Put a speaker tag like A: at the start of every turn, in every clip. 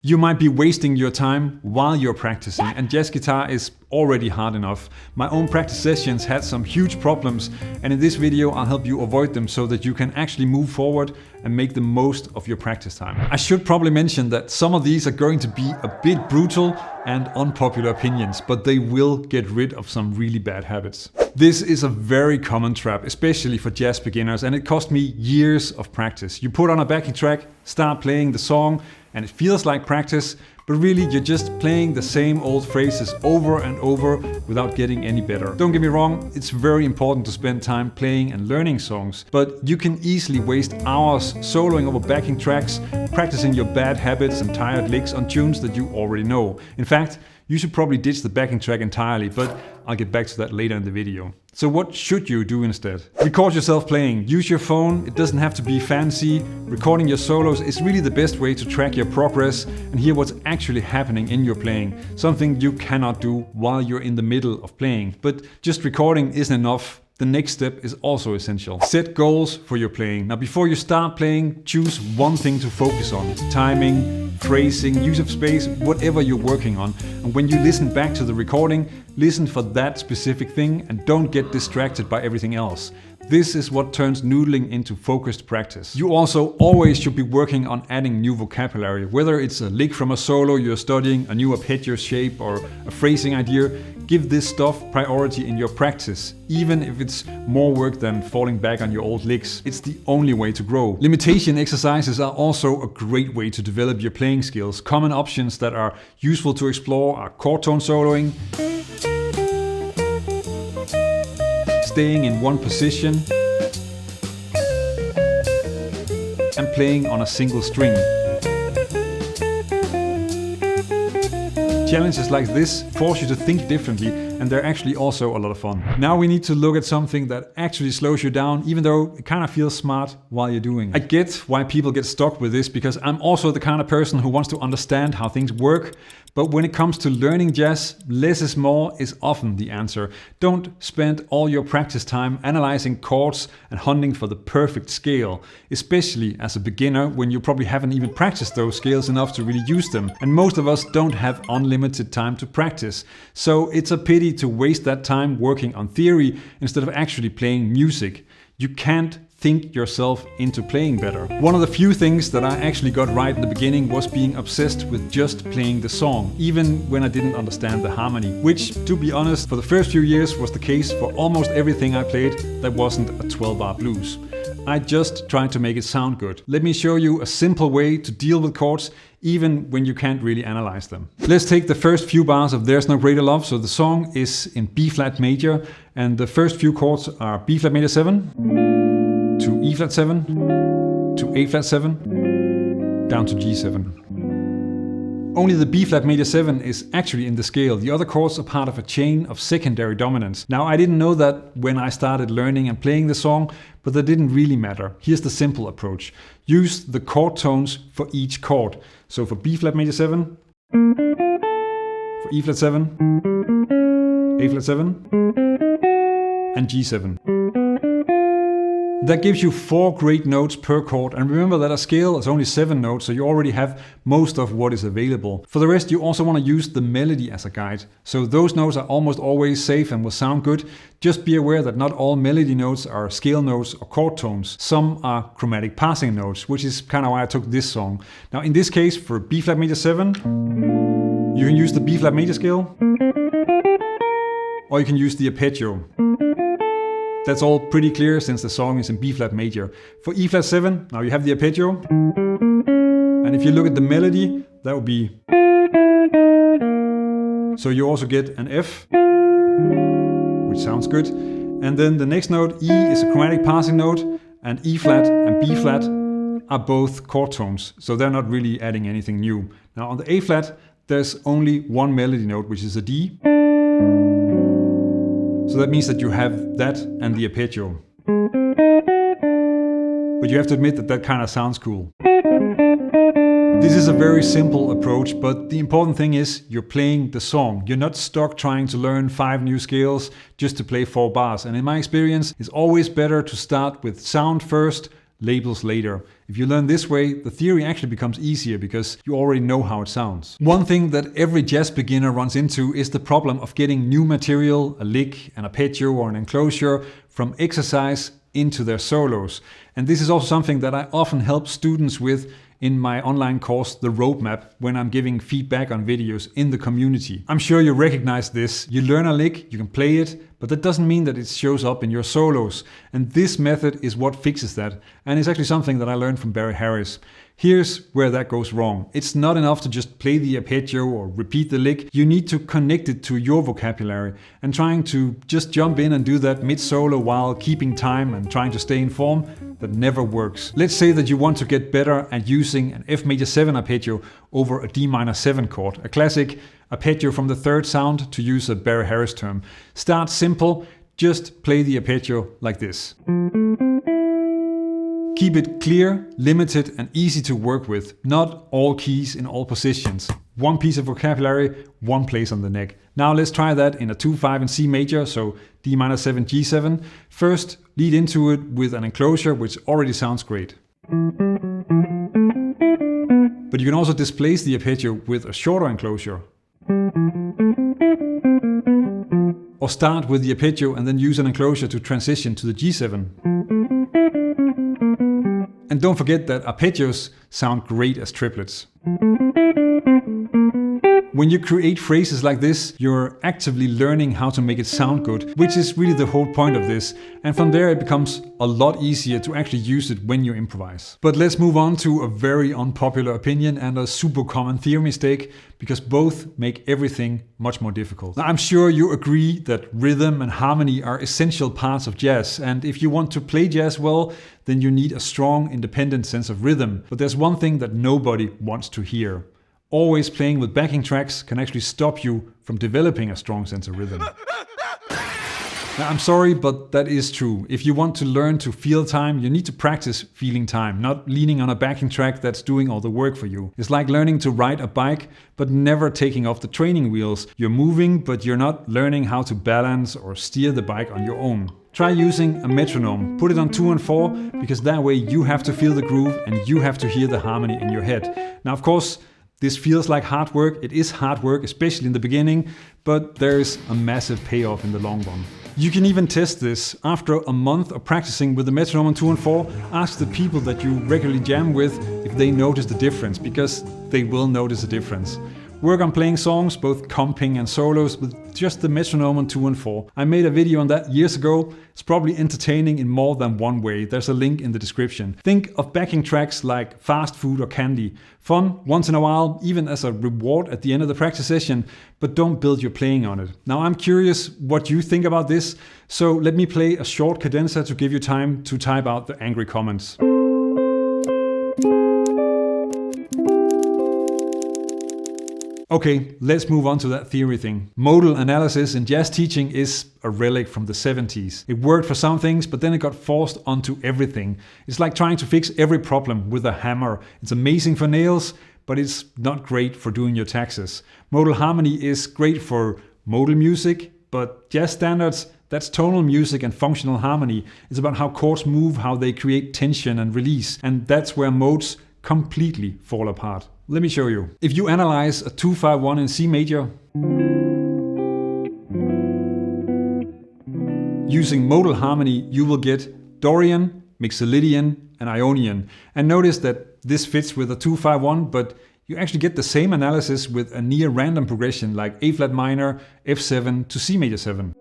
A: You might be wasting your time while you're practicing, and jazz guitar is already hard enough. My own practice sessions had some huge problems, and in this video I'll help you avoid them so that you can actually move forward and make the most of your practice time. I should probably mention that some of these are going to be a bit brutal and unpopular opinions, but they will get rid of some really bad habits. This is a very common trap, especially for jazz beginners, and it cost me years of practice. You put on a backing track, start playing the song, and it feels like practice, but really you're just playing the same old phrases over and over without getting any better. Don't get me wrong, it's very important to spend time playing and learning songs, but you can easily waste hours soloing over backing tracks, practicing your bad habits and tired licks on tunes that you already know. In fact, you should probably ditch the backing track entirely, but I'll get back to that later in the video. So what should you do instead? Record yourself playing. Use your phone. It doesn't have to be fancy. Recording your solos is really the best way to track your progress and hear what's actually happening in your playing. Something you cannot do while you're in the middle of playing. But just recording isn't enough. The next step is also essential. Set goals for your playing. Now, before you start playing, choose one thing to focus on. Timing, phrasing, use of space, whatever you're working on. And when you listen back to the recording, listen for that specific thing and don't get distracted by everything else. This is what turns noodling into focused practice. You also always should be working on adding new vocabulary. Whether it's a lick from a solo you're studying, a new arpeggio shape, or a phrasing idea, give this stuff priority in your practice, even if it's more work than falling back on your old licks. It's the only way to grow. Limitation exercises are also a great way to develop your playing skills. Common options that are useful to explore are chord tone soloing, staying in one position, and playing on a single string. Challenges like this force you to think differently, and they're actually also a lot of fun. Now we need to look at something that actually slows you down, even though it kind of feels smart while you're doing it. I get why people get stuck with this, because I'm also the kind of person who wants to understand how things work. But when it comes to learning jazz, less is more is often the answer. Don't spend all your practice time analyzing chords and hunting for the perfect scale, especially as a beginner when you probably haven't even practiced those scales enough to really use them. And most of us don't have unlimited time to practice. So it's a pity to waste that time working on theory instead of actually playing music. You can't think yourself into playing better. One of the few things that I actually got right in the beginning was being obsessed with just playing the song, even when I didn't understand the harmony, which, to be honest, for the first few years was the case for almost everything I played that wasn't a 12-bar blues. I just tried to make it sound good. Let me show you a simple way to deal with chords even when you can't really analyze them. Let's take the first few bars of There's No Greater Love. So the song is in B flat major, and the first few chords are B flat major 7 to E flat 7 to A flat 7 down to G7. Only the B flat major 7 is actually in the scale. The other chords are part of a chain of secondary dominants. Now, I didn't know that when I started learning and playing the song, but that didn't really matter. Here's the simple approach. Use the chord tones for each chord. So for B flat major 7, for E flat 7, A flat 7, and G7. That gives you 4 great notes per chord, and remember that a scale is only 7 notes, so you already have most of what is available. For the rest, you also want to use the melody as a guide. So those notes are almost always safe and will sound good. Just be aware that not all melody notes are scale notes or chord tones. Some are chromatic passing notes, which is kind of why I took this song. Now in this case, for B flat major 7, you can use the B flat major scale, or you can use the arpeggio. That's all pretty clear since the song is in B flat major. For E flat 7, now you have the arpeggio. And if you look at the melody, that would be. So you also get an F, which sounds good. And then the next note, E, is a chromatic passing note, and E flat and B flat are both chord tones. So they're not really adding anything new. Now on the A flat, there's only one melody note, which is a D. So that means that you have that and the arpeggio. But you have to admit that that kind of sounds cool. This is a very simple approach, but the important thing is you're playing the song. You're not stuck trying to learn 5 new scales just to play 4 bars. And in my experience, it's always better to start with sound first, labels later. If you learn this way, the theory actually becomes easier because you already know how it sounds. One thing that every jazz beginner runs into is the problem of getting new material, a lick, an arpeggio or an enclosure, from exercise into their solos. And this is also something that I often help students with in my online course, The Roadmap, when I'm giving feedback on videos in the community. I'm sure you recognize this. You learn a lick, you can play it, but that doesn't mean that it shows up in your solos. And this method is what fixes that. And it's actually something that I learned from Barry Harris. Here's where that goes wrong. It's not enough to just play the arpeggio or repeat the lick. You need to connect it to your vocabulary, and trying to just jump in and do that mid-solo while keeping time and trying to stay in form, that never works. Let's say that you want to get better at using an F major 7 arpeggio over a D minor 7 chord, a classic arpeggio from the third sound, to use a Barry Harris term. Start simple, just play the arpeggio like this. Keep it clear, limited and easy to work with. Not all keys in all positions. One piece of vocabulary, one place on the neck. Now let's try that in a 2-5 in C major, so D minor 7, G7. First, lead into it with an enclosure, which already sounds great. But you can also displace the arpeggio with a shorter enclosure. Or start with the arpeggio and then use an enclosure to transition to the G7. And don't forget that arpeggios sound great as triplets. When you create phrases like this, you're actively learning how to make it sound good, which is really the whole point of this. And from there it becomes a lot easier to actually use it when you improvise. But let's move on to a very unpopular opinion and a super common theory mistake, because both make everything much more difficult. Now, I'm sure you agree that rhythm and harmony are essential parts of jazz, and if you want to play jazz well, then you need a strong, independent sense of rhythm. But there's one thing that nobody wants to hear. Always playing with backing tracks can actually stop you from developing a strong sense of rhythm. Now, I'm sorry, but that is true. If you want to learn to feel time, you need to practice feeling time, not leaning on a backing track that's doing all the work for you. It's like learning to ride a bike, but never taking off the training wheels. You're moving, but you're not learning how to balance or steer the bike on your own. Try using a metronome. Put it on 2 and 4, because that way you have to feel the groove and you have to hear the harmony in your head. Now, of course, this feels like hard work. It is hard work, especially in the beginning, but there is a massive payoff in the long run. You can even test this. After a month of practicing with the metronome on 2 and 4, ask the people that you regularly jam with if they notice the difference, because they will notice a difference. Work on playing songs, both comping and solos, with just the metronome on 2 and 4. I made a video on that years ago. It's probably entertaining in more than one way. There's a link in the description. Think of backing tracks like fast food or candy. Fun once in a while, even as a reward at the end of the practice session, but don't build your playing on it. Now, I'm curious what you think about this, so let me play a short cadenza to give you time to type out the angry comments. Okay, let's move on to that theory thing. Modal analysis in jazz teaching is a relic from the 70s. It worked for some things, but then it got forced onto everything. It's like trying to fix every problem with a hammer. It's amazing for nails, but it's not great for doing your taxes. Modal harmony is great for modal music, but jazz standards, that's tonal music and functional harmony. It's about how chords move, how they create tension and release, and that's where modes completely fall apart. Let me show you. If you analyze a 2-5-1 in C major, using modal harmony, you will get Dorian, Mixolydian, and Ionian. And notice that this fits with a 2-5-1, but you actually get the same analysis with a near random progression like A flat minor, F7 to C major 7.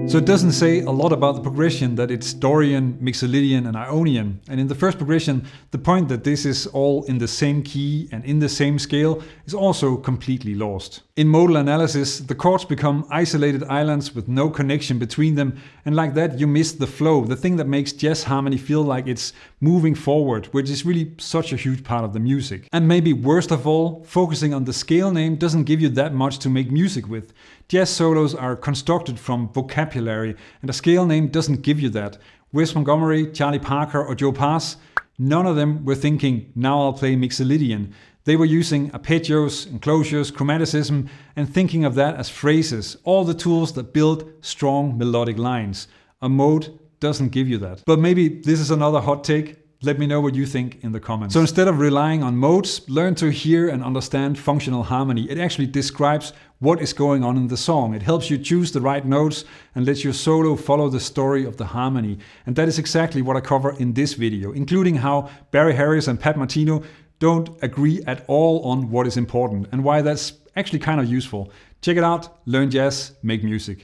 A: So it doesn't say a lot about the progression that it's Dorian, Mixolydian and Ionian. And in the first progression, the point that this is all in the same key and in the same scale is also completely lost. In modal analysis, the chords become isolated islands with no connection between them, and like that you miss the flow, the thing that makes jazz harmony feel like it's moving forward, which is really such a huge part of the music. And maybe worst of all, focusing on the scale name doesn't give you that much to make music with. Jazz solos are constructed from vocabulary, and a scale name doesn't give you that. Wes Montgomery, Charlie Parker or Joe Pass, None of them were thinking, now I'll play Mixolydian. They were using arpeggios, enclosures, chromaticism, and thinking of that as phrases, all the tools that build strong melodic lines. A mode doesn't give you that. But maybe this is another hot take. Let me know what you think in the comments. So instead of relying on modes, learn to hear and understand functional harmony. It actually describes what is going on in the song. It helps you choose the right notes and lets your solo follow the story of the harmony. And that is exactly what I cover in this video, including how Barry Harris and Pat Martino don't agree at all on what is important and why that's actually kind of useful. Check it out, learn jazz, make music.